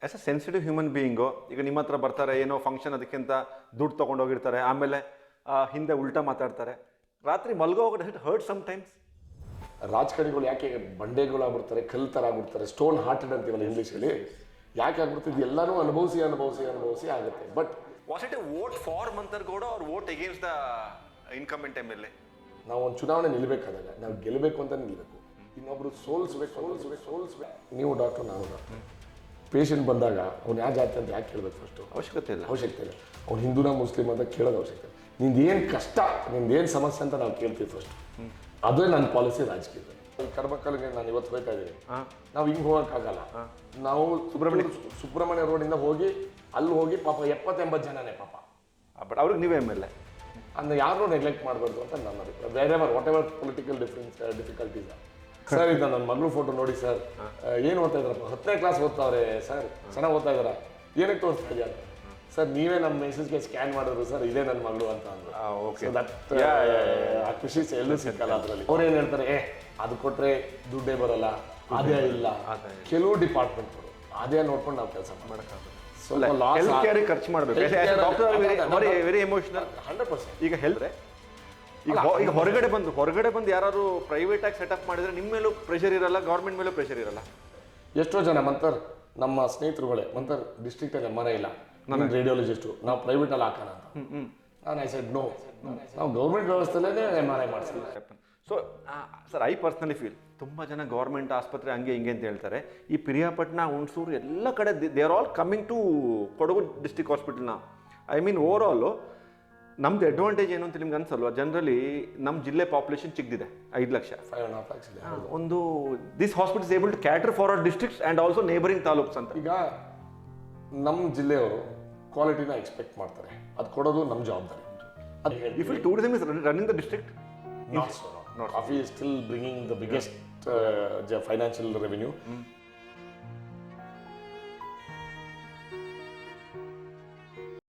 As a sensitive human being ಈಗ ನಿಮ್ಮ ಹತ್ರ ಬರ್ತಾರೆ, ಏನೋ ಫಂಕ್ಷನ್ ಅದಕ್ಕಿಂತ ದುಡ್ಡು ತೊಗೊಂಡೋಗಿರ್ತಾರೆ, ಆಮೇಲೆ ಹಿಂದೆ ಉಲ್ಟಾ ಮಾತಾಡ್ತಾರೆ, ರಾತ್ರಿ ಮಲ್ಗೋವಾಗ ಇಟ್ ಹರ್ಟ್ ಸಮ್ ಟೈಮ್ಸ್. ರಾಜಕಾರಣಿಗಳು ಯಾಕೆ ಬಂಡೆಗಳಾಗ್ಬಿಡ್ತಾರೆ, ಕಲ್ ಥರ ಆಗ್ಬಿಡ್ತಾರೆ, ಸ್ಟೋನ್ ಹಾರ್ಟೆಡ್ ಅಂತೀವಲ್ಲ ಇಂಗ್ಲೀಷಲ್ಲಿ, ಯಾಕೆ ಆಗ್ಬಿಡ್ತಿದ್ದು ಎಲ್ಲನೂ ಅನುಭವಿಸಿ ಆಗುತ್ತೆ. But was it A vote for Manthar Gowda R vote against the ಇನ್ಕಮೆಂಟ್ MLA? ನಾವು ಒಂದು ಚುನಾವಣೆ ನಿಲ್ಲಬೇಕಾದಾಗ ನಾವು ಗೆಲ್ಲಬೇಕು ಅಂತ ನಿಲ್ಲಬೇಕು, ಇನ್ನೊಬ್ರು ಸೋಲ್ಸ್ಬೇಕು. ನೀವು ಡಾಕ್ಟರ್, ನಾವು ಡಾಕ್ಟರ್. ಪೇಷಂಟ್ ಬಂದಾಗ ಅವ್ನು ಯಾವ ಜಾತಿ ಅಂತ ಯಾಕೆ ಕೇಳಬೇಕು? ಫಸ್ಟು ಅವಶ್ಯಕತೆ ಇಲ್ಲ. ಅವ್ನು ಹಿಂದೂನ ಮುಸ್ಲಿಮ್ ಅಂತ ಕೇಳೋದು ಅವಶ್ಯಕತೆ. ನಿಂದೇನು ಕಷ್ಟ, ನಿಂದೇನು ಸಮಸ್ಯೆ ಅಂತ ನಾವು ಕೇಳ್ತೀವಿ ಫಸ್ಟ್. ಅದೇ ನನ್ನ ಪಾಲಿಸಿ ರಾಜಕೀಯದಲ್ಲಿ. ಕರ್ಮಕ್ಕಲ್ಲಿಗೆ ನಾನು ಇವತ್ತು ಹೋಗ್ತಾ ಇದ್ದೀನಿ, ನಾವು ಹಿಂಗೆ ಹೋಗೋಕ್ಕಾಗಲ್ಲ. ನಾವು ಸುಬ್ರಹ್ಮಣ್ಯ ರೋಡಿಂದ ಹೋಗಿ ಅಲ್ಲಿ ಹೋಗಿ ಪಾಪ 70-80 ಜನನೇ ಪಾಪ. ಬಟ್ ಅವ್ರಿಗೆ ನೀವೇ MLA ಅಂದ್ರೆ ಯಾರನ್ನೂ ನೆಗ್ಲೆಕ್ಟ್ ಮಾಡಬಾರ್ದು ಅಂತ ನನ್ನ ಅಭಿಪ್ರಾಯ. ಬೇರೆಯವರು what ever political difficulties. Sir ಇದು ನನ್ನ ಮಗಳು ಫೋಟೋ ನೋಡಿ ಸರ್, ಏನು ಓದ್ತಾ ಇದ್ದಾರಪ್ಪ, 10ನೇ ಕ್ಲಾಸ್ ಓದ್ತಾವ್ರೆ ಸರ್, ಚೆನ್ನಾಗಿ ಓದ್ತಾ ಇದ್ದಾರ, ಏನಕ್ಕೆ ತೋರಿಸ್ತಾ ಇದೆಯಾ ಸರ್, ನೀವೇ ನಮ್ಮ ಮೆಸೇಜ್ಗೆ ಸ್ಕ್ಯಾನ್ ಮಾಡಿದ್ರು ಸರ್, ಇದೇ ನನ್ನ ಮಗಳು ಅಂತ ಅಂದ್ರು. ಆ ಖುಷಿ ಎಲ್ಲೂ ಸಿಕ್ಕಲ್ಲ ಅದರಲ್ಲಿ. ಅವ್ರು ಏನು ಹೇಳ್ತಾರೆ, ಅದು ಕೊಟ್ಟರೆ ದುಡ್ಡೇ ಬರಲ್ಲ, ಅದೇ ಇಲ್ಲ. ಕೆಲವು ಡಿಪಾರ್ಟ್ಮೆಂಟ್ಗಳು ಅದೇ ನೋಡ್ಕೊಂಡು ನಾವು ಕೆಲಸ ಮಾಡೋಕ್ಕಾಗಲ್ಲ. ಖರ್ಚು ಮಾಡಬೇಕು. Very emotional 100%. ಈಗ ಹೆಲ್ತ್ ಈಗ ಹೊರಗಡೆ ಬಂದು ಯಾರು ಪ್ರೈವೇಟ್ ಆಗಿ ಸೆಟಪ್ ಮಾಡಿದ್ರೆ ನಿಮ್ಮ ಮೇಲೂ ಪ್ರೆಷರ್ ಇರಲ್ಲ, ಗೌರ್ಮೆಂಟ್ ಮೇಲೂ ಪ್ರೆಷರ್ ಇರಲ್ಲ. ಎಷ್ಟೋ ಜನ ಮಂತರ್ ನಮ್ಮ ಸ್ನೇಹಿತರುಗಳೇ, ಮಂತರ್ ಡಿಸ್ಟ್ರಿಕ್ಟ್ ಅಲ್ಲಿ MRI ಇಲ್ಲ, ನನ್ನ ರೇಡಿಯಾಲಜಿಸ್ಟು, ನಾವು ಪ್ರೈವೇಟಲ್ಲಿ ಹಾಕೋಣ ಅಂತ. ನಾನು ಐ ಸೆಡ್ ನೋ, ನಾವು ಗೌರ್ಮೆಂಟ್ ವ್ಯವಸ್ಥೆಯಲ್ಲೇ MRI ಮಾಡಿಸ್ತೀವಿ. So sir, I personally feel ತುಂಬ ಜನ ಗೌರ್ಮೆಂಟ್ ಆಸ್ಪತ್ರೆ ಹಂಗೆ ಹಿಂಗೆ ಅಂತ ಹೇಳ್ತಾರೆ. ಈ ಪಿರಿಯಾಪಟ್ಟಣ, ಹುಣಸೂರು ಎಲ್ಲ ಕಡೆ they are all coming to Kodagu district ಹಾಸ್ಪಿಟಲ್ನ. ಐ ಮೀನ್ ಓವರ್ ಆಲು ನಮ್ದು ಅಡ್ವಾಂಟೇಜ್ ಏನು ಅಂತ ನಿಮ್ಗೆ ಅನ್ಸಲ್ವಾ? ಜನರಲಿ ನಮ್ಮ ಜಿಲ್ಲೆ ಪಾಪ್ಯುಲೇಷನ್ ಚಿಕ್ಕದಿದೆ, 5 ಲಕ್ಷ. 5.5 lakhs ಇದೆ. ಒಂದು this hospital is able to cater for our districts and also neighbouring taluks ಅಂತ. ಈಗ ನಮ್ಮ ಜಿಲ್ಲೆಯವರು ಕ್ವಾಲಿಟಿನ ಎಕ್ಸ್ಪೆಕ್ಟ್ ಮಾಡ್ತಾರೆ, ಅದು ಕೊಡೋದು ನಮ್ಮ ಜವಾಬ್ದಾರಿ. You feel tourism is running the district? Not so. Coffee is still bringing the biggest financial revenue.